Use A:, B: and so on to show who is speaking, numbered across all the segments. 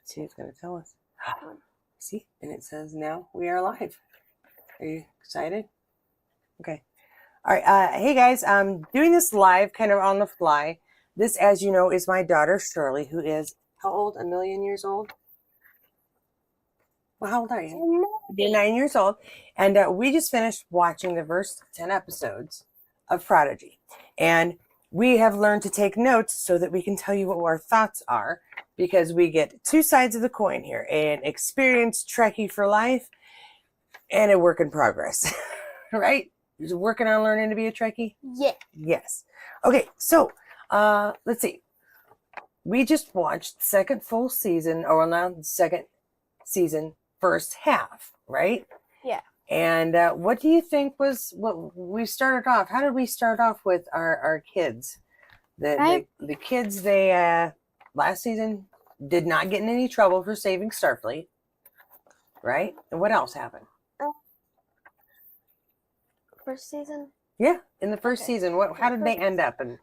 A: See, it's going to tell us. See, and it says now we are live. Are you excited? Okay. All right. Hey guys, I'm doing this live, kind of on the fly. This, as you know, is my daughter Shirley, who is how old? 1,000,000 years old. Well, how old are you? You're 9 years old, and we just finished watching the first 10 episodes of Prodigy, and we have learned to take notes so that we can tell you what our thoughts are, because we get two sides of the coin here: an experienced Trekkie for life and a work in progress. Right? You're working on learning to be a Trekkie?
B: Yeah.
A: Yes. Okay, so let's see. We just watched the second full season, or now the second season, first half, right?
B: Yeah.
A: And what do you think was what we started off? How did we start off with our kids? The kids, they last season did not get in any trouble for saving Starfleet, right? And what else happened?
B: First season?
A: Yeah, in the first season, how did they end up? And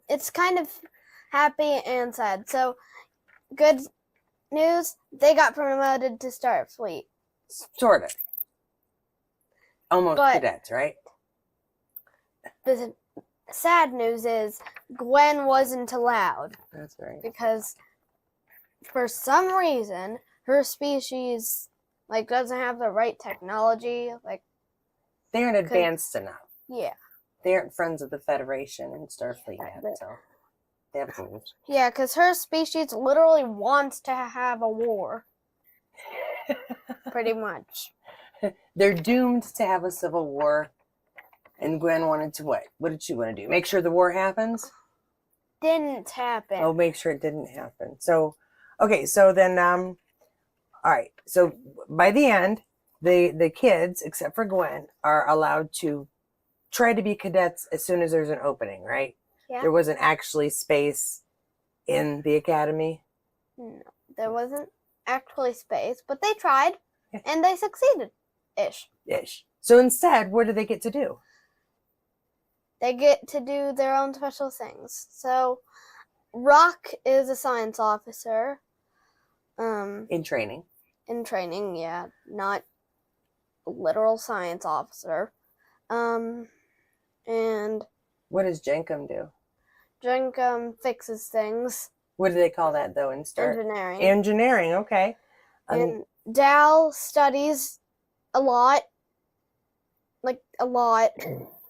B: it's kind of happy and sad. So, good news, they got promoted to Starfleet.
A: Sort of. Almost cadets, right?
B: The sad news is Gwyn wasn't allowed.
A: That's right.
B: Because for some reason, her species doesn't have the right technology.
A: They aren't advanced enough.
B: Yeah.
A: They aren't friends of the Federation and Starfleet yet, so they have rules.
B: Yeah, because her species literally wants to have a war. Pretty much.
A: They're doomed to have a civil war. And Gwyn wanted to what? What did she want to do? Make sure the war happens?
B: Didn't happen.
A: Oh, make sure it didn't happen. So, okay, so then, all right. So by the end, the kids, except for Gwyn, are allowed to try to be cadets as soon as there's an opening, right?
B: Yeah.
A: There wasn't actually space in the academy.
B: No, there wasn't actually space, but they tried, and they succeeded. Ish.
A: So instead, what do they get to do?
B: They get to do their own special things. So, Rok is a science officer.
A: In training.
B: In training, yeah. Not a literal science officer. And
A: what does Jankum do?
B: Jankum fixes things.
A: What do they call that, though, in Star?
B: Engineering.
A: Engineering, okay.
B: And Dal studies a lot. A lot.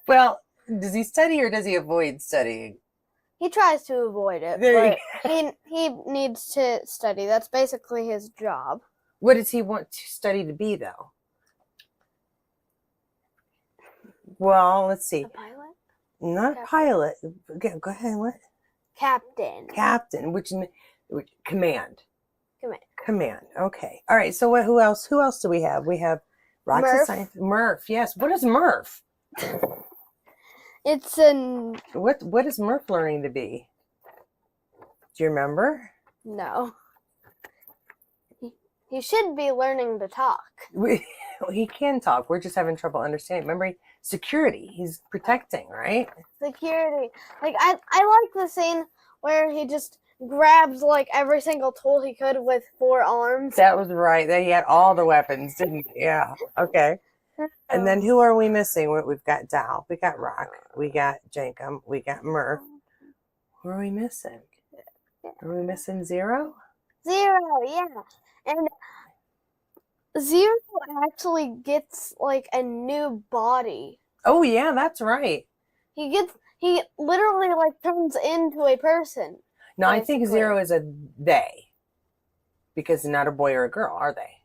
A: Well, does he study or does he avoid studying?
B: He tries to avoid it, but he needs to study. That's basically his job.
A: What does he want to study to be, though? Well, let's see.
B: A pilot?
A: Not a pilot. Go ahead. What?
B: Captain.
A: Captain, which command. Command. Okay. All right. So who else? Who else do we have? We have
B: Murf.
A: Murf. Yes. What is Murf?
B: It's an.
A: What is Murf learning to be? Do you remember?
B: No. He should be learning to talk.
A: He can talk. We're just having trouble understanding. Remember, security. He's protecting, right?
B: Security. I like the scene where he just grabs every single tool he could with 4 arms.
A: That was right. He had all the weapons, didn't he? Yeah. Okay. And then who are we missing? We've got Dal. We got Rok. We got Jankum. We got Murf. Who are we missing? Are we missing Zero?
B: Zero, yeah. And Zero actually gets a new body.
A: Oh yeah, that's right.
B: He literally turns into a person.
A: No, I think Zero is a they. Because they're not a boy or a girl, are they?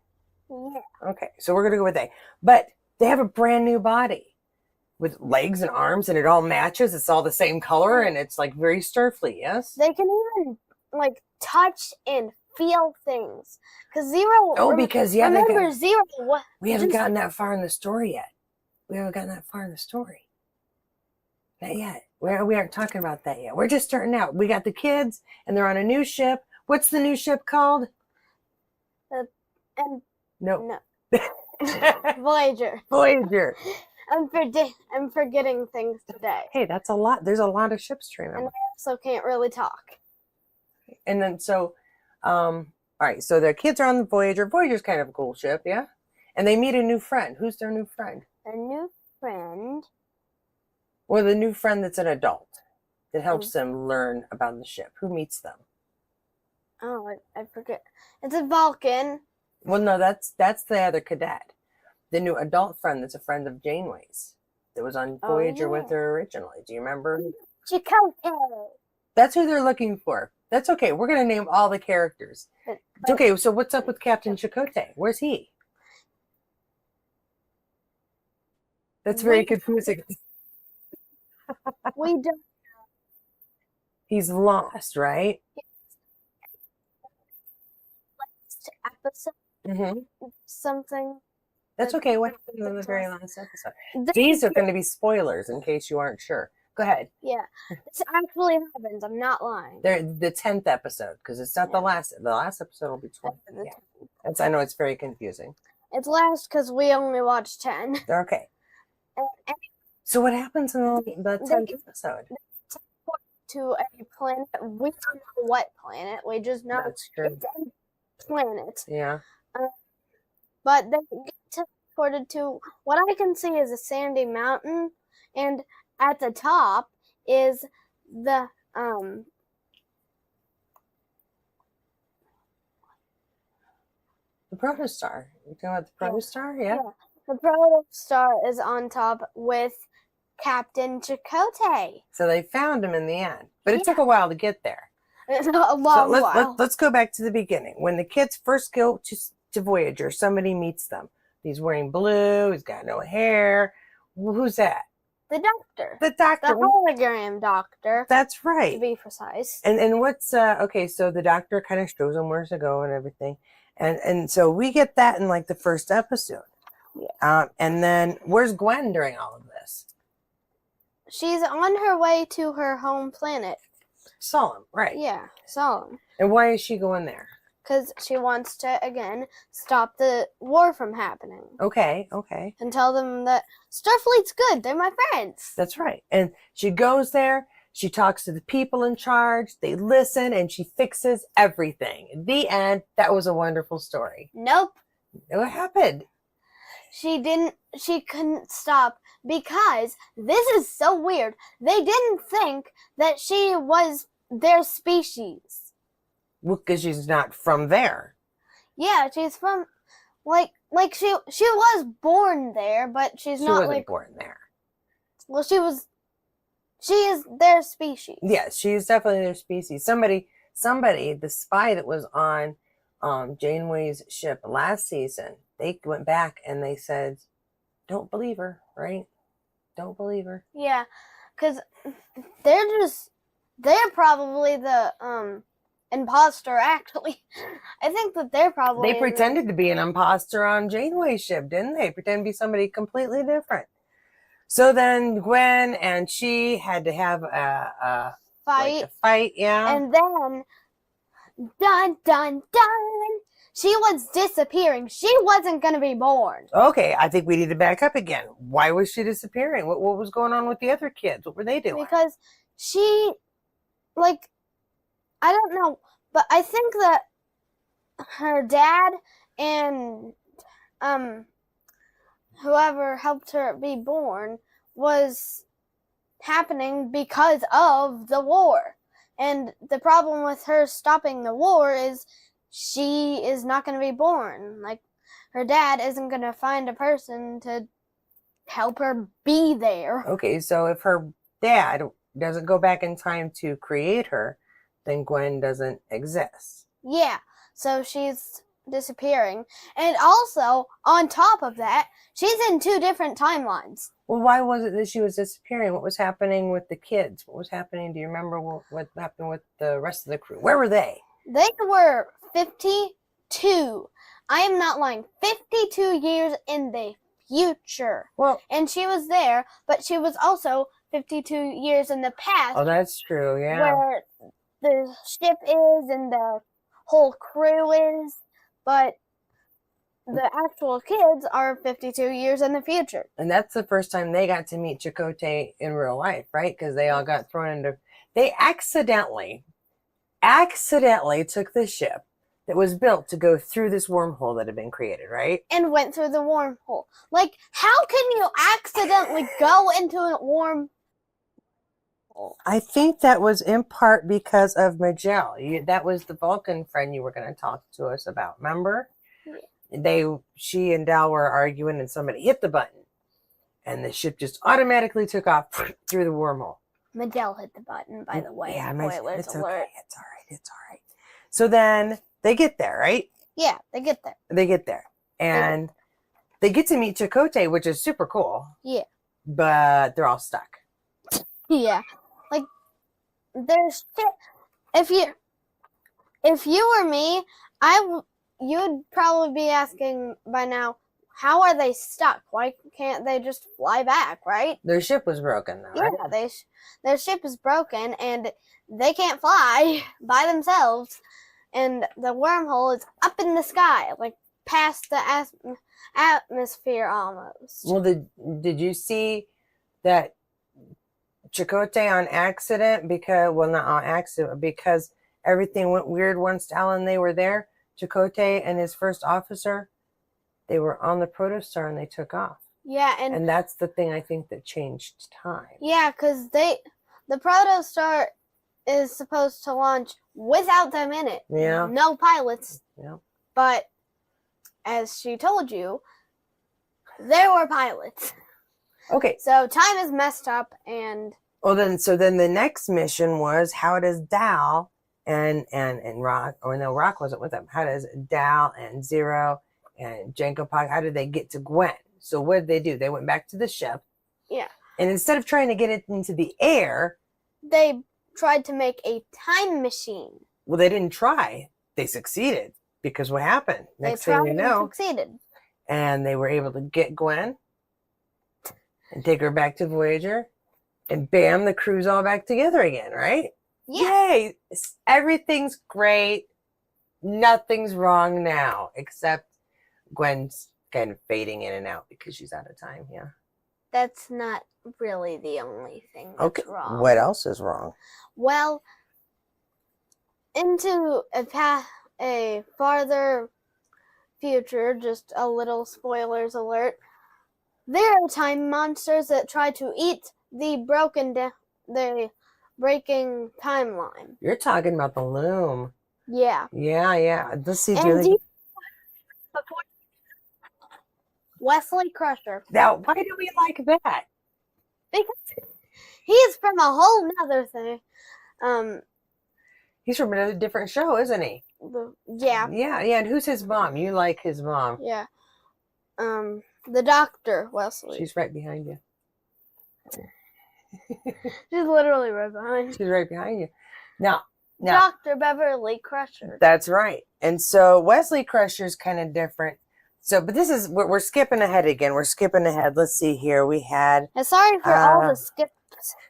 B: Yeah.
A: Okay, so we're gonna go with they. But they have a brand new body with legs and arms, and it all matches. It's all the same color, and it's very Starfleet. Yes.
B: They can even touch and feel things. Because Zero.
A: Oh, because
B: remember Zero.
A: We haven't gotten that far in the story yet. Not yet. We aren't talking about that yet. We're just starting out. We got the kids, and they're on a new ship. What's the new ship called? No.
B: Voyager.
A: Voyager.
B: I'm forgetting things today.
A: Hey, that's a lot. There's a lot of ships to remember.
B: And they have so can't really talk.
A: And then all right, so their kids are on the Voyager. Voyager's kind of a cool ship, yeah? And they meet a new friend. Who's their new friend?
B: A new friend.
A: Well, the new friend that's an adult that helps them learn about the ship. Who meets them?
B: Oh, I forget. It's a Vulcan.
A: Well, no, that's the other cadet. The new adult friend that's a friend of Janeway's that was on Voyager with her originally. Do you remember?
B: Chakotay.
A: That's who they're looking for. That's okay. We're going to name all the characters. It's okay. So what's up with Captain Chakotay? Where's he? That's very confusing.
B: We don't.
A: He's lost, right?
B: Last episode. Something.
A: That's okay. What happened in the very last episode? These are going to be spoilers in case you aren't sure. Go ahead.
B: Yeah, this actually happens. I'm not lying.
A: They're the 10th episode because it's not the last. The last episode will be 20. Yeah. I know it's very confusing.
B: It's last because we only watched 10.
A: Okay. So what happens in the 10th episode?
B: To a planet. We don't know what planet. We just know it's a planet.
A: Yeah.
B: But they get teleported to what I can see is a sandy mountain, and at the top is the
A: protostar. You talking about the protostar? Yeah.
B: The protostar is on top with Captain Chakotay.
A: So they found him in the end, but it took a while to get there.
B: It's a long while.
A: Let's go back to the beginning. When the kids first go to Voyager, somebody meets them. He's wearing blue. He's got no hair. Who's that?
B: The doctor.
A: The doctor.
B: The hologram doctor.
A: That's right.
B: To be precise.
A: And what's okay? So the doctor kind of shows them where to go and everything, and so we get that in like the first episode.
B: Yeah.
A: And then where's Gwyn during all of this?
B: She's on her way to her home planet.
A: Solemn, right?
B: Yeah, Solemn.
A: And why is she going there?
B: Because she wants to, again, stop the war from happening.
A: Okay.
B: And tell them that Starfleet's good. They're my friends.
A: That's right. And she goes there. She talks to the people in charge. They listen, and she fixes everything. In the end, that was a wonderful story.
B: Nope.
A: What happened?
B: She couldn't stop because this is so weird. They didn't think that she was their species.
A: Well, because she's not from there.
B: Yeah, she's from, like she was born there, but she wasn't
A: born there.
B: Well, she is their species.
A: Yes, she is definitely their species. Somebody, the spy that was on Janeway's ship last season, they went back and they said, don't believe her, right? Don't believe her.
B: Yeah, because they're probably the imposter, actually. I think that they're probably...
A: They pretended to be an imposter on Janeway's ship, didn't they? Pretend to be somebody completely different. So then Gwyn and she had to have a fight, yeah.
B: And then, dun, dun, dun, she was disappearing. She wasn't going to be born.
A: Okay, I think we need to back up again. Why was she disappearing? What was going on with the other kids? What were they doing?
B: Because she, I don't know, but I think that her dad and whoever helped her be born was happening because of the war. And the problem with her stopping the war is she is not going to be born. Like, her dad isn't going to find a person to help her be there.
A: Okay, so if her dad doesn't go back in time to create her, then Gwyn doesn't exist.
B: Yeah, so she's disappearing. And also, on top of that, she's in 2 different timelines.
A: Well, why was it that she was disappearing? What was happening with the kids? What was happening? Do you remember what happened with the rest of the crew? Where were they?
B: They were 52. I am not lying. 52 years in the future.
A: Well,
B: and she was there, but she was also 52 years in the past.
A: Oh, that's true, yeah.
B: Where the ship is and the whole crew is, but the actual kids are 52 years in the future.
A: And that's the first time they got to meet Chakotay in real life, right? Because they all got thrown into they accidentally took the ship that was built to go through this wormhole that had been created, right?
B: And went through the wormhole. Like, how can you accidentally go into a wormhole?
A: I think that was in part because of Magell. That was the Vulcan friend you were going to talk to us about, remember?
B: Yeah.
A: She and Dal were arguing and somebody hit the button and the ship just automatically took off through the wormhole.
B: Magell hit the button, by the way.
A: Yeah,
B: Spoilers
A: it's
B: alert.
A: okay. It's all right. So then they get there, right?
B: Yeah, they get there.
A: They get there. And they get to meet Chakotay, which is super cool.
B: Yeah.
A: But they're all stuck.
B: Yeah. Like, there's shit. If you were me, you'd probably be asking by now, how are they stuck? Why can't they just fly back, right?
A: Their ship was broken, though, right?
B: Yeah, their ship is broken, and they can't fly by themselves. And the wormhole is up in the sky, like past the atmosphere almost.
A: Well, did you see that Chakotay on accident? Not on accident, because everything went weird once Dal and they were there. Chakotay and his first officer, they were on the protostar and they took off.
B: Yeah,
A: and that's the thing I think that changed time.
B: Yeah, because the protostar is supposed to launch without them in it.
A: Yeah.
B: No pilots.
A: Yeah.
B: But as she told you, there were pilots.
A: Okay.
B: So time is messed up, and
A: then the next mission was, how does Dal and Rok, or no, Rok wasn't with them. How does Dal and Zero and Chakotay, how did they get to Gwyn? So what did they do? They went back to the ship.
B: Yeah.
A: And instead of trying to get it into the air,
B: they tried to make a time machine.
A: Well, they didn't try. They succeeded, because what happened? Next thing you know,
B: succeeded.
A: And they were able to get Gwyn and take her back to Voyager, and bam, the crew's all back together again, right?
B: Yeah.
A: Yay! Everything's great. Nothing's wrong now, except Gwen's kind of fading in and out because she's out of time. Yeah.
B: That's not really the only thing that's wrong.
A: What else is wrong?
B: Well, into a farther future, just a little spoilers alert, there are time monsters that try to eat the breaking timeline.
A: You're talking about the loom.
B: Yeah.
A: Yeah. Let's see.
B: Wesley Crusher.
A: Now, why do we like that?
B: Because he's from a whole nother thing.
A: He's from another different show, isn't he?
B: Yeah.
A: Yeah. And who's his mom? You like his mom?
B: Yeah. The Doctor, Wesley.
A: She's right behind you.
B: She's literally right behind you.
A: She's right behind you. Now,
B: Dr. Beverly Crusher.
A: That's right. And so Wesley Crusher's kind of different. So, but this is, we're skipping ahead again. We're skipping ahead. Let's see here. We had...
B: Sorry for all the skips.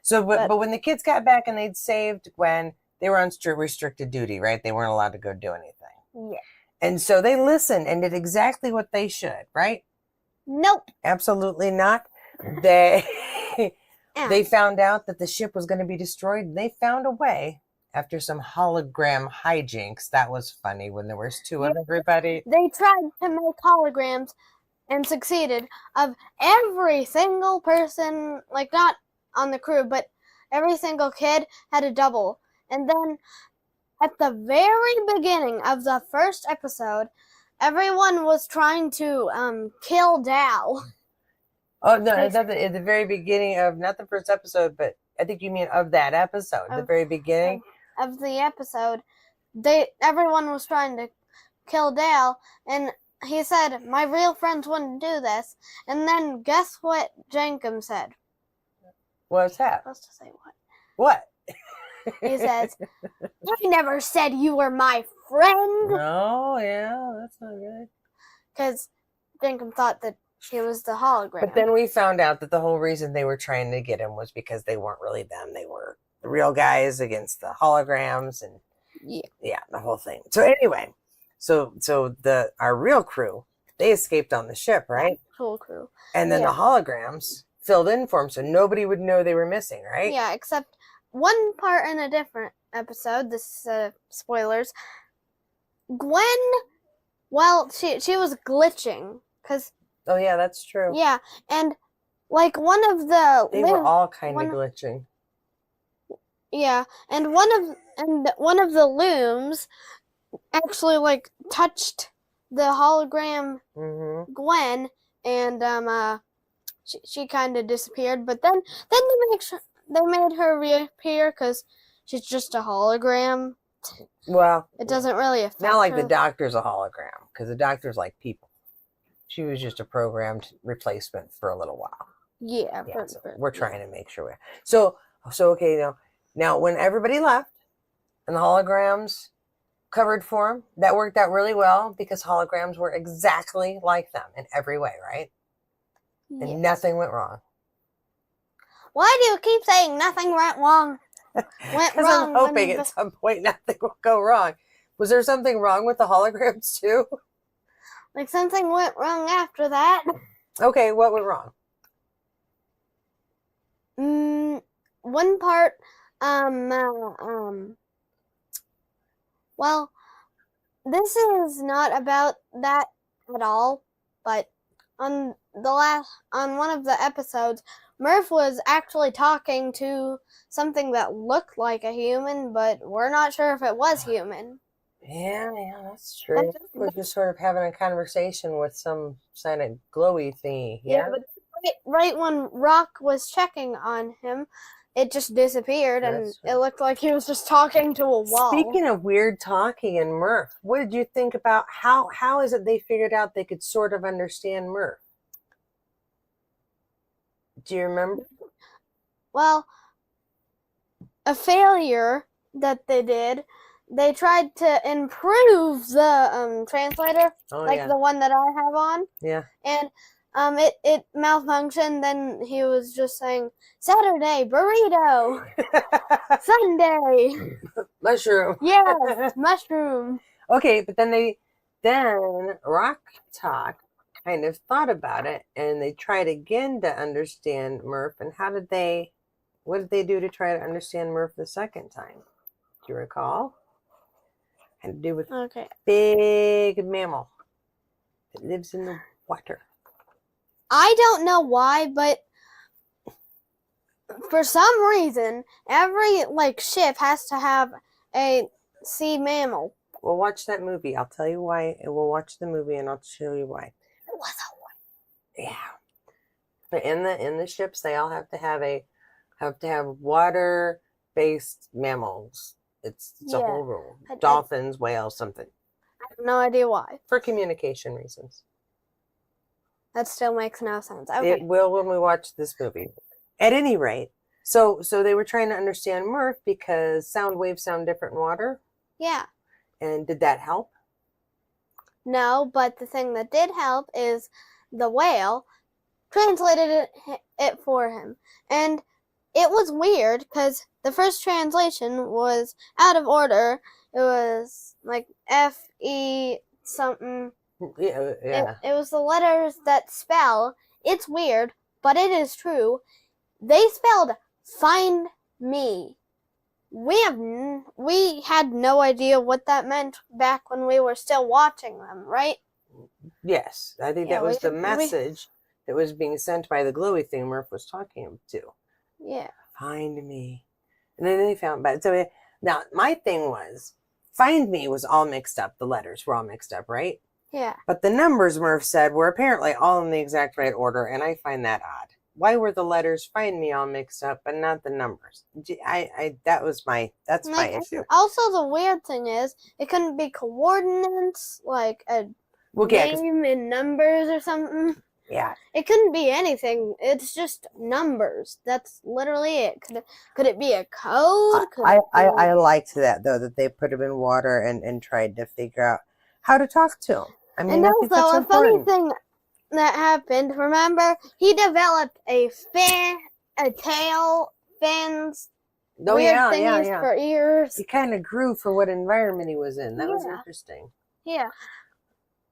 A: So, but when the kids got back and they'd saved Gwyn, they were on restricted duty, right? They weren't allowed to go do anything.
B: Yeah.
A: And so they listened and did exactly what they should, right?
B: Nope.
A: Absolutely not. They found out that the ship was going to be destroyed. They found a way after some hologram hijinks. That was funny when there was two of everybody.
B: They tried to make holograms and succeeded of every single person, like not on the crew, but every single kid had a double. And then at the very beginning of the first episode, everyone was trying to kill Dal.
A: Oh, no, at the very beginning of, not the first episode, but I think you mean of that episode, the very beginning.
B: Of the episode, everyone was trying to kill Dal, and he said, my real friends wouldn't do this. And then guess what Jankum said?
A: What's that?
B: Supposed to say what?
A: What?
B: He says, I never said you were my friend.
A: No, yeah, that's not good.
B: Because Jankum thought that he was the hologram.
A: But then we found out that the whole reason they were trying to get him was because they weren't really them. They were the real guys against the holograms, and yeah, the whole thing. So anyway, so our real crew, they escaped on the ship, right?
B: Whole crew.
A: And then the holograms filled in for them, so nobody would know they were missing, right?
B: Yeah, except one part in a different episode, this spoilers, Gwyn, well, she was glitching, because,
A: Oh yeah, that's true.
B: yeah, and like one of the
A: They were all kind of glitching.
B: Yeah, and one of the looms actually like touched the hologram Gwyn, and she kind of disappeared. But then they made her reappear because she's just a hologram.
A: Well,
B: it doesn't really affect
A: not like
B: her.
A: the Doctor's a hologram, because the Doctor's like people. She was just a programmed replacement for a little while.
B: Yeah,
A: so we're trying to make sure. So okay, now when everybody left and the holograms covered for them, that worked out really well because holograms were exactly like them in every way, right?
B: Yes.
A: And nothing went wrong.
B: Why do you keep saying nothing went wrong?
A: Because I'm hoping at some point nothing will go wrong. Was there something wrong with the holograms too?
B: Like something went wrong after that.
A: Okay, what went wrong?
B: One part, well, this is not about that at all, but on one of the episodes, Murf was actually talking to something that looked like a human, but we're not sure if it was human.
A: Yeah, that's true. We're just sort of having a conversation with some kind of glowy thingy. Yeah,
B: but right when Rok was checking on him, it just disappeared, and it looked like he was just talking to a wall.
A: Speaking of weird talking and Murf, what did you think about how is it they figured out they could sort of understand Murf? Do you remember?
B: Well, a failure that they did, they tried to improve the translator, the one that I have on.
A: Yeah.
B: And it malfunctioned. Then he was just saying Saturday burrito, Sunday
A: mushroom.
B: Yes, mushroom.
A: Okay, but then Rok-Tahk kind of thought about it, and they tried again to understand Murf. And what did they do to try to understand Murf the second time? Do you recall? Had to do with big mammal that lives in the water.
B: I don't know why, but for some reason, every ship has to have a sea mammal.
A: We'll watch that movie. I'll tell you why. We'll watch the movie, and I'll show you why. Yeah. But in the ships, they all have to have water-based mammals. It's a whole rule. Dolphins, whales, something.
B: I have no idea why.
A: For communication reasons.
B: That still makes no sense. Okay.
A: It will when we watch this movie. At any rate, so they were trying to understand Murf because sound waves sound different in water.
B: Yeah.
A: And did that help?
B: No, but the thing that did help is the whale translated it for him. And it was weird because the first translation was out of order. It was like F-E something.
A: Yeah.
B: It was the letters that spell. It's weird, but it is true. They spelled find me. We had no idea what that meant back when we were still watching them, right?
A: Yes, I think that was the message that was being sent by the glowy thing Murf was talking to.
B: Yeah.
A: Find me. And then they found, so now my thing was, find me was all mixed up. The letters were all mixed up, right?
B: Yeah.
A: But the numbers Murf said were apparently all in the exact right order, and I find that odd. Why were the letters find me all mixed up, but not the numbers? That's my issue.
B: Also, the weird thing is, it couldn't be coordinates, like a name in numbers or something.
A: Yeah.
B: It couldn't be anything. It's just numbers. That's literally it. Could it be a code?
A: I liked that, though, that they put him in water and tried to figure out how to talk to him. I mean,
B: and also, a funny thing that happened, remember, he developed a tail, fins, weird thingies for ears.
A: He kind of grew for what environment he was in. That was interesting.
B: Yeah.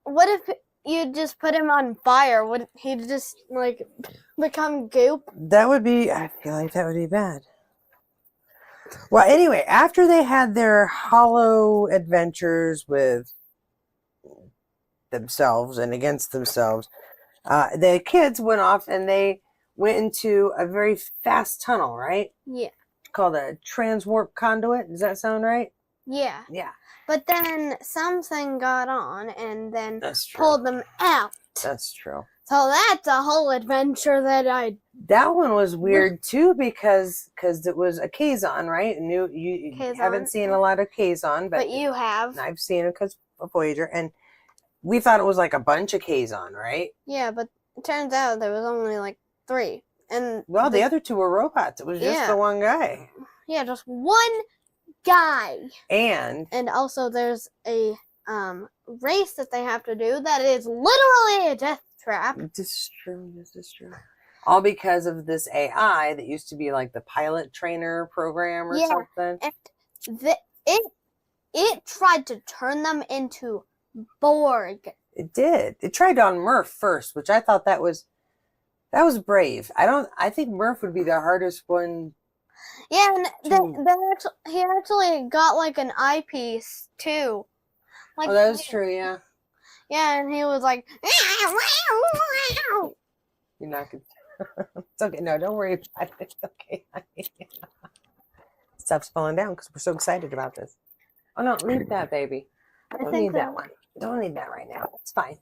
B: What if you just put him on fire? Would he just, become goop?
A: I feel like that would be bad. Well, anyway, after they had their hollow adventures with themselves and against themselves, the kids went off and they went into a very fast tunnel, right?
B: Yeah.
A: Called a transwarp conduit. Does that sound right?
B: Yeah.
A: Yeah.
B: But then something got on and then
A: That's true.
B: pulled them out.
A: That's true.
B: So that's a whole adventure that
A: That one was weird too because it was a Kazon, right? And you
B: Kazon.
A: haven't seen a lot of Kazon,
B: but you have.
A: I've seen it because of Voyager, and we thought it was like a bunch of Kazon, right?
B: Yeah, but it turns out there was only like 3. And
A: well, the other 2 were robots. It was just the one guy.
B: Yeah, just one guy.
A: And
B: also there's a race that they have to do that is literally a death trap.
A: This is true. All because of this AI that used to be like the pilot trainer program or something.
B: And it tried to turn them into Borg.
A: It did. It tried on Murf first, which I thought that was brave. I think Murf would be the hardest one.
B: Yeah, and he actually got like an eyepiece too. Like,
A: oh, that was true, yeah.
B: Yeah, and he was like,
A: you're not gonna. It's okay. No, don't worry about it. It's okay. Stuff's falling down because we're so excited about this. Oh no, leave that, baby. Don't need that one. Don't need that right now. It's fine.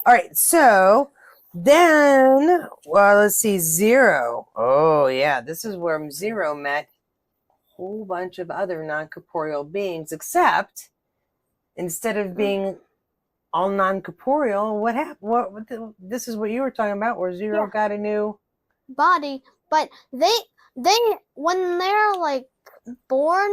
A: All right, so then, well, let's see, Zero. Oh yeah, this is where Zero met a whole bunch of other non-corporeal beings, except instead of being all non-corporeal, what happened? This is what you were talking about, where Zero got a new
B: body, but they when they're like born,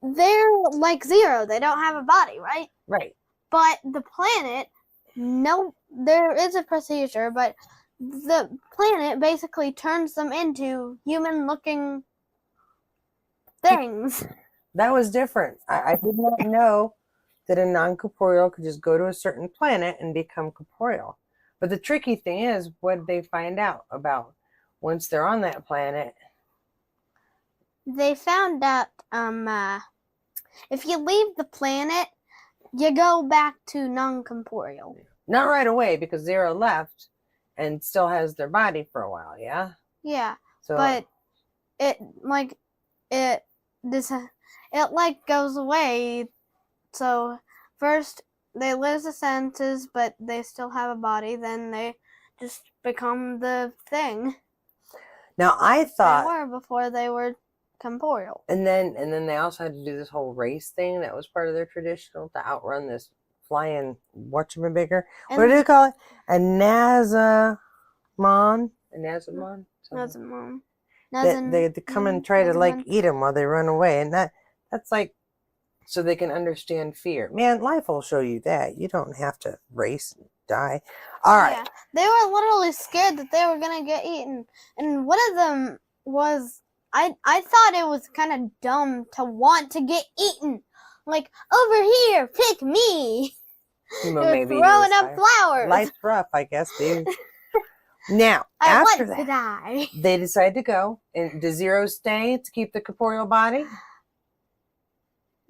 B: they're like Zero. They don't have a body, right?
A: Right.
B: But the planet, no, there is a procedure, but the planet basically turns them into human-looking things.
A: That was different. I did not know that a non-corporeal could just go to a certain planet and become corporeal. But the tricky thing is, what did they find out about once they're on that planet?
B: They found out if you leave the planet, you go back to non-corporeal.
A: Not right away, because Zero left and still has their body for a while, yeah?
B: Yeah,
A: so,
B: but it goes away. So first they lose the senses, but they still have a body. Then they just become the thing.
A: Now I thought
B: they were before they were corporeal.
A: And then they also had to do this whole race thing that was part of their traditional to outrun this flying whatchamabigger. What do they call it? A Nazamon. They come and try to like eat them while they run away, and that's like so they can understand fear. Man, life will show you that. You don't have to race and die. All right.
B: Yeah. They were literally scared that they were gonna get eaten, and one of them was. I thought it was kind of dumb to want to get eaten. Like, over here, pick me.
A: Well, maybe
B: throwing up flowers.
A: Life's rough, I guess, dude. Now,
B: I
A: after
B: want
A: that,
B: to die.
A: they decide to go. And does Zero stay to keep the corporeal body?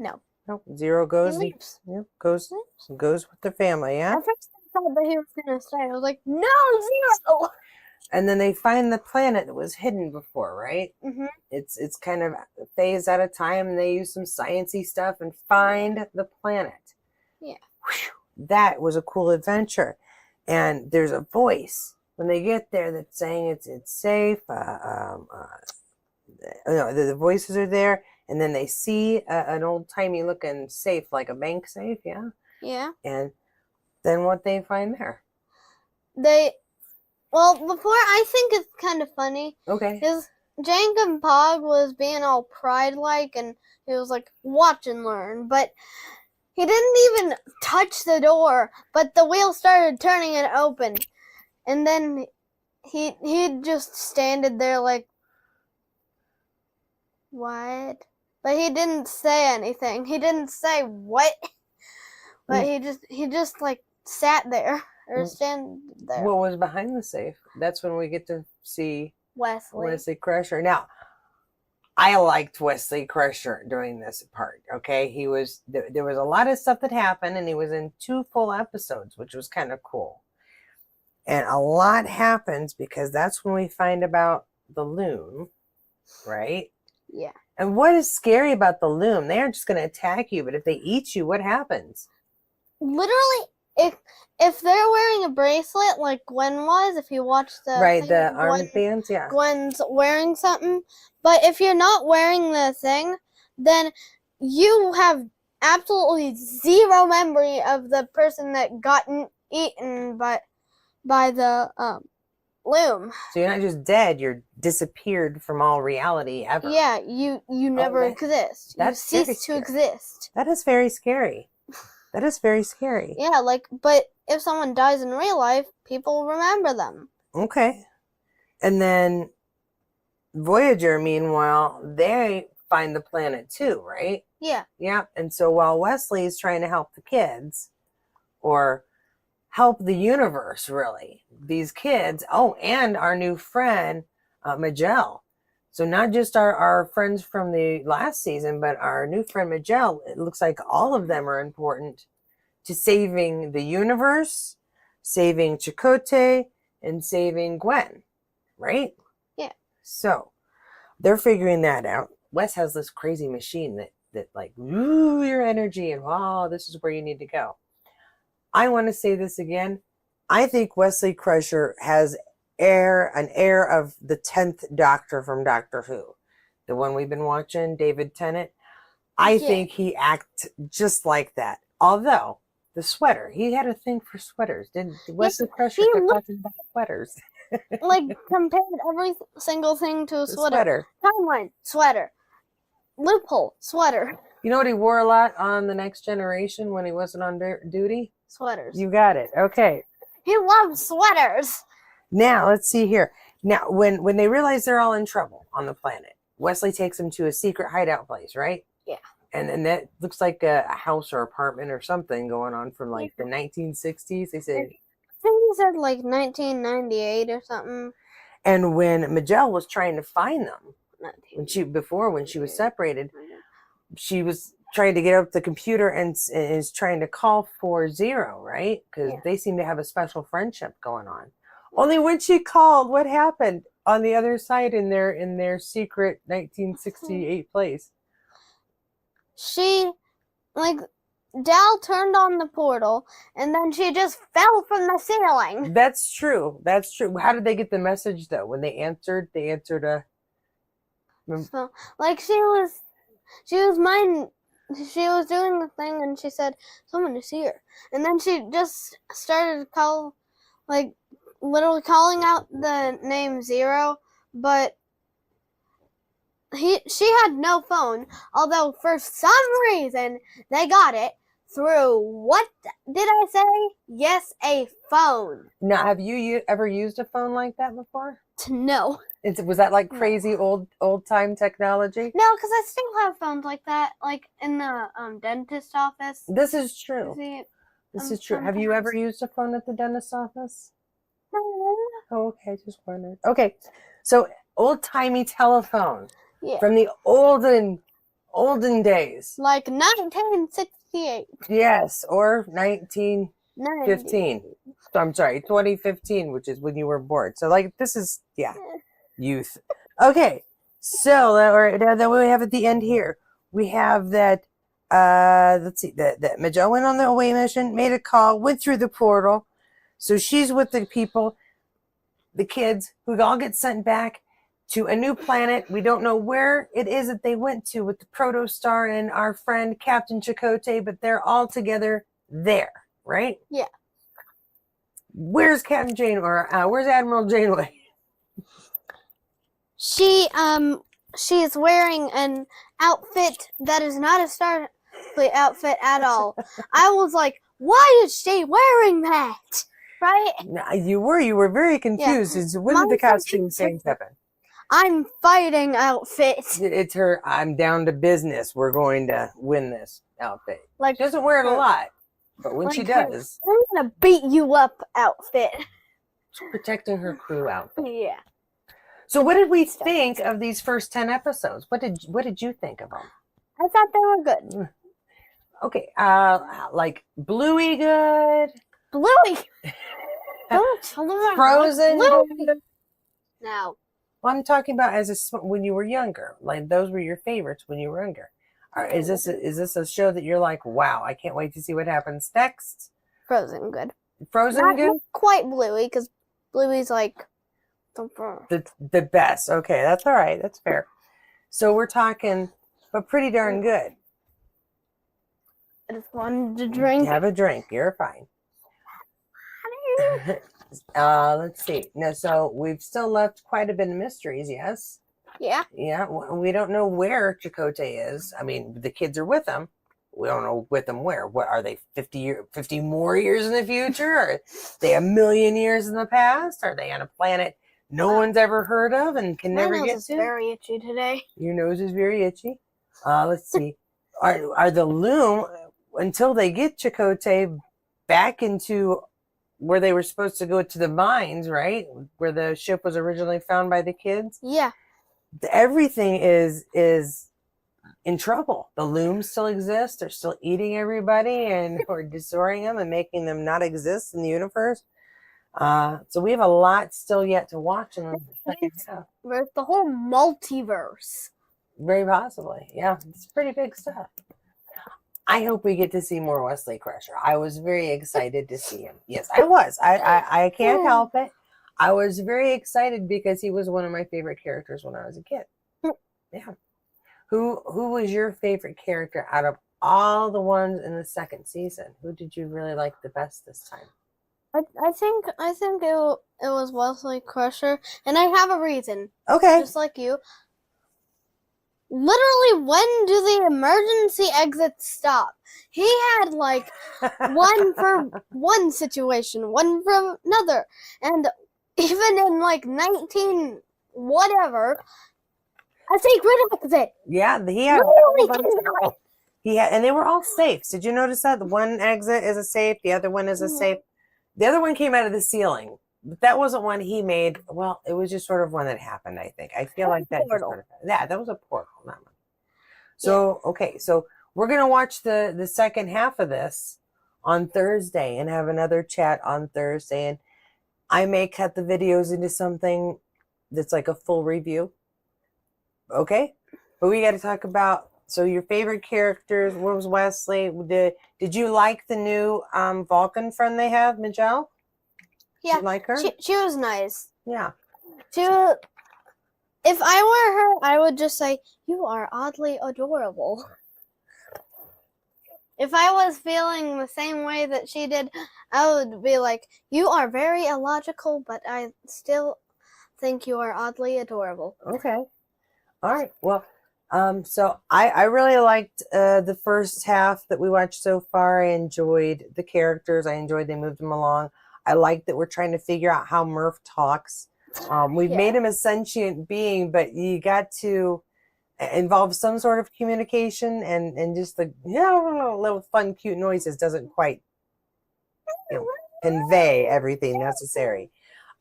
B: No.
A: No. Zero goes.
B: He leaves.
A: Yep, goes with the family, yeah?
B: At first I thought that he was going to stay. I was like, no, Zero!
A: And then they find the planet that was hidden before, right?
B: Mm-hmm.
A: It's kind of a phase at a time, and they use some sciencey stuff and find the planet.
B: Yeah.
A: Whew, that was a cool adventure. And there's a voice when they get there that's saying it's safe. The voices are there, and then they see an old-timey looking safe, like a bank safe, yeah?
B: Yeah.
A: And then what they find there?
B: Well, before, I think it's kind of funny.
A: Okay.
B: Because Jank and Pog was being all pride-like, and he was like, watch and learn. But he didn't even touch the door, but the wheel started turning and open. And then he just standed there like, what? But he didn't say anything. He didn't say what. But he just like sat there. Or stand there.
A: What was behind the safe? That's when we get to see
B: Wesley
A: Crusher. Now, I liked Wesley Crusher during this part. Okay, there was a lot of stuff that happened, and he was in 2 full episodes, which was kind of cool. And a lot happens because that's when we find about the loom, right?
B: Yeah.
A: And what is scary about the loom? They aren't just going to attack you, but if they eat you, what happens?
B: Literally, if they're wearing a bracelet like Gwyn was, if you watch the
A: Right,
B: thing,
A: the armbands, yeah.
B: Gwyn's wearing something. But if you're not wearing the thing, then you have absolutely zero memory of the person that got eaten by the loom.
A: So you're not just dead, you're disappeared from all reality ever.
B: Yeah, you never exist. You cease to exist.
A: That is very scary. That is very scary.
B: Yeah, but if someone dies in real life, people remember them.
A: Okay. And then Voyager, meanwhile, they find the planet too, right?
B: Yeah.
A: Yeah. And so while Wesley's trying to help the kids, or help the universe, really, these kids, and our new friend, Majel. So not just our friends from the last season, but our new friend Majel. It looks like all of them are important to saving the universe, saving Chakotay, and saving Gwyn, right?
B: Yeah.
A: So they're figuring that out. Wes has this crazy machine that like, ooh, your energy, and wow, this is where you need to go. I want to say this again. I think Wesley Crusher has an air of the 10th Doctor from Doctor Who. The one we've been watching, David Tennant. I think he acts just like that. Although, the sweater, he had a thing for sweaters. Did Wesley Crusher keep talking about sweaters?
B: Compared every single thing to a sweater. Timeline, sweater. Loophole, sweater.
A: You know what he wore a lot on The Next Generation when he wasn't on duty?
B: Sweaters.
A: You got it. Okay.
B: He loves sweaters.
A: Now, let's see here. Now, when they realize they're all in trouble on the planet, Wesley takes them to a secret hideout place, right?
B: Yeah.
A: And that looks like a house or apartment or something going on from like the 1960s. They say.
B: I think he said like 1998 or something.
A: And when Majel was trying to find them, when she was separated, she was trying to get up the computer and is trying to call for Zero, right? Because they seem to have a special friendship going on. Only when she called, what happened on the other side in their secret 1968 place?
B: She, Dal turned on the portal, and then she just fell from the ceiling.
A: That's true. That's true. How did they get the message, though? When they answered a...
B: So, she was doing the thing, and she said, someone is here. And then she just started literally calling out the name Zero, but she had no phone, although for some reason they got it through, what did I say? Yes, a phone.
A: Now, have you ever used a phone like that before?
B: No.
A: Was that like crazy old time technology?
B: No, because I still have phones like that, like in the dentist office.
A: This is true. This is true. Have you ever used a phone at the dentist office?
B: No.
A: Oh, okay, just wondered. Okay, so old-timey telephone from the olden days.
B: Like 1968.
A: Yes, or 1915. I'm sorry, 2015, which is when you were born. So, this is, youth. Okay, so then we have at the end here, we have that, let's see, that Majel went on the away mission, made a call, went through the portal. So she's with the people, the kids, who all get sent back to a new planet. We don't know where it is that they went to with the Protostar and our friend Captain Chakotay, but they're all together there, right?
B: Yeah.
A: Where's Captain Janeway, or where's Admiral Janeway?
B: She's wearing an outfit that is not a Starfleet outfit at all. I was like, why is she wearing that? Right?
A: No, you were very confused. Yeah. When did the costume change happen?
B: I'm fighting outfit.
A: It's her, I'm down to business. We're going to win this outfit. She doesn't wear it a lot, but when she does.
B: I'm going to beat you up outfit.
A: She's protecting her crew outfit.
B: Yeah.
A: So what did we think of these first 10 episodes? What did you think of them?
B: I thought they were good.
A: Okay, like Bluey good?
B: Bluey! Don't tell them
A: Frozen
B: Bluey.
A: good?
B: No.
A: Well, I'm talking about when you were younger. Like those were your favorites when you were younger. Is this a show that you're like, wow, I can't wait to see what happens next?
B: Frozen good.
A: Frozen good?
B: Not quite Bluey, because Bluey's like
A: the best. Okay, that's all right. That's fair. So we're talking, but pretty darn good.
B: I just wanted to drink.
A: Have a drink. You're fine. Let's see. Now, so we've still left quite a bit of mysteries, yes?
B: Yeah.
A: Yeah, we don't know where Chakotay is. I mean, the kids are with him. We don't know with them where. What are they? 50 more years in the future? Are they a million years in the past? Are they on a planet no one's ever heard of and can never get to?
B: My nose is very itchy today.
A: Your nose is very itchy. Let's see. Are the loom, until they get Chakotay back into where they were supposed to go, to the mines, right? Where the ship was originally found by the kids?
B: Yeah.
A: Everything is in trouble. The looms still exist. They're still eating everybody and or destroying them and making them not exist in the universe. So we have a lot still yet to watch in the second half.
B: There's the whole multiverse.
A: Very possibly. Yeah, it's pretty big stuff. I hope we get to see more Wesley Crusher. I was very excited to see him. Yes, I was. I can't help it. I was very excited because he was one of my favorite characters when I was a kid. Yeah. Who was your favorite character out of all the ones in the second season? Who did you really like the best this time?
B: I think it was Wesley Crusher, and I have a reason.
A: Okay.
B: Just like you. Literally, when do the emergency exits stop? He had like one for one situation, one for another, and even in like 19 whatever, a secret exit.
A: Yeah, he had a whole bunch of, and they were all safes. Did you notice that? The one exit is a safe, the other one is a safe. The other one came out of the ceiling, but that wasn't one he made. Well, it was just sort of one that happened, I think. I feel like that just sort of, that was a portal, not one. So, okay, so we're going to watch the second half of this on Thursday and have another chat on Thursday. And I may cut the videos into something that's like a full review. Okay? But we got to talk about, so your favorite characters. What was Wesley? Did you like the new Vulcan friend they have, Mijel?
B: Yeah.
A: Did you like her?
B: She was nice.
A: Yeah.
B: If I were her, I would just say, "You are oddly adorable." If I was feeling the same way that she did, I would be like, "You are very illogical, but I still think you are oddly adorable."
A: Okay. All right. Well, so I really liked the first half that we watched so far. I enjoyed the characters. I enjoyed they moved them along. I like that we're trying to figure out how Murf talks. We've made him a sentient being, but you got to involve some sort of communication, and just the little fun, cute noises doesn't quite convey everything necessary.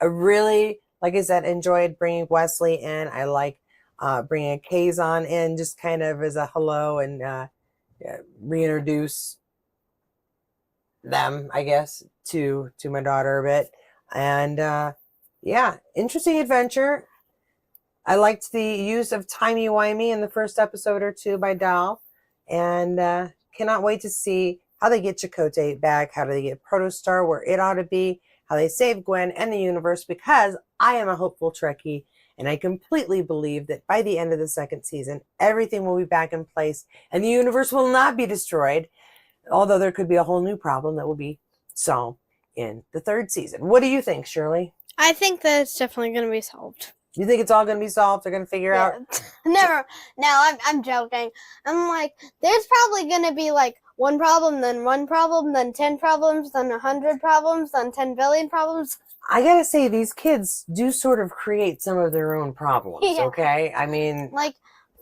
A: I really, like I said, enjoyed bringing Wesley in. I like bringing Kazon in just kind of as a hello and reintroduce them, I guess, to my daughter a bit. And yeah, interesting adventure. I liked the use of timey-wimey in the first episode or two by Dal, and cannot wait to see how they get Chakotay back, how do they get Protostar where it ought to be, how they save Gwyn and the universe, because I am a hopeful Trekkie, and I completely believe that by the end of the second season, everything will be back in place, and the universe will not be destroyed, although there could be a whole new problem that will be solved in the third season. What do you think, Shirley?
B: I think that it's definitely going to be solved.
A: You think it's all going to be solved? They're going to figure out?
B: Never. No, I'm joking. I'm like, there's probably going to be like one problem, then 10 problems, then 100 problems, then 10 billion problems.
A: I got to say, these kids do sort of create some of their own problems, okay? I mean...
B: Like,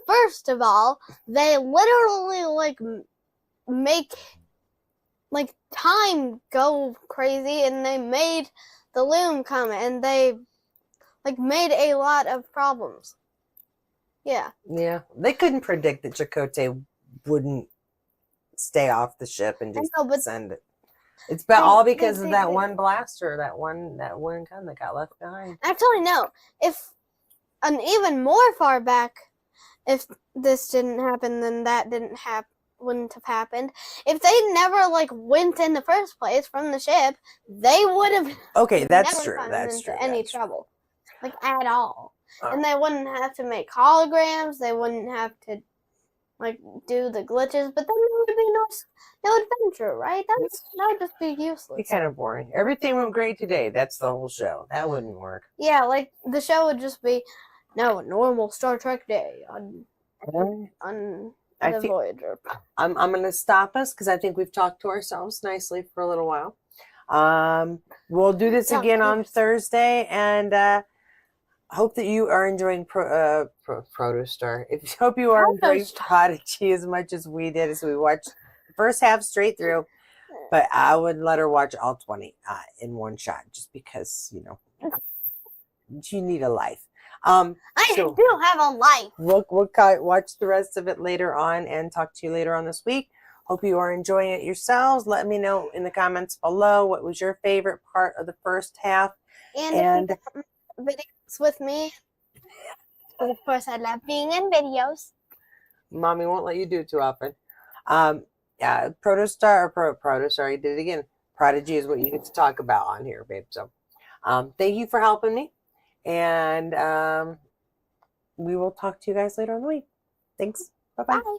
B: first of all, they literally, like, make, like, time go crazy, and they made the loom come, and they like made a lot of problems. Yeah.
A: Yeah, they couldn't predict that Chakotay wouldn't stay off the ship and just
B: know, but
A: send it. It's all because of that
B: they-
A: one blaster, that one gun that got left behind.
B: Actually, no. If an even more far back, if this didn't happen, then that wouldn't have happened. If they never like went in the first place from the ship, they would have
A: Okay, that's
B: never
A: true.
B: gotten
A: That's
B: into
A: true.
B: any
A: That's true.
B: trouble, like at all.
A: Oh.
B: And they wouldn't have to make holograms. They wouldn't have to like do the glitches. But then there would be no adventure, right? That would just be useless.
A: Be kind of boring. Everything went great today. That's the whole show. That wouldn't work.
B: Yeah, like the show would just be a normal Star Trek day on the Voyager.
A: I'm going to stop us because I think we've talked to ourselves nicely for a little while. We'll do this again on Thursday, and hope that you are enjoying Protostar. Hope you are enjoying Prodigy as much as we did as we watched the first half straight through. But I would let her watch all 20 in one shot, just because you need a life.
B: I do have a life.
A: We'll watch the rest of it later on and talk to you later on this week. Hope you are enjoying it yourselves. Let me know in the comments below what was your favorite part of the first half.
B: And if you want videos with me, because of course I love being in videos.
A: Mommy won't let you do it too often. Protostar, you did it again. Prodigy is what you get to talk about on here, babe. So thank you for helping me. And we will talk to you guys later in the week. Thanks. Bye-bye.
B: Bye.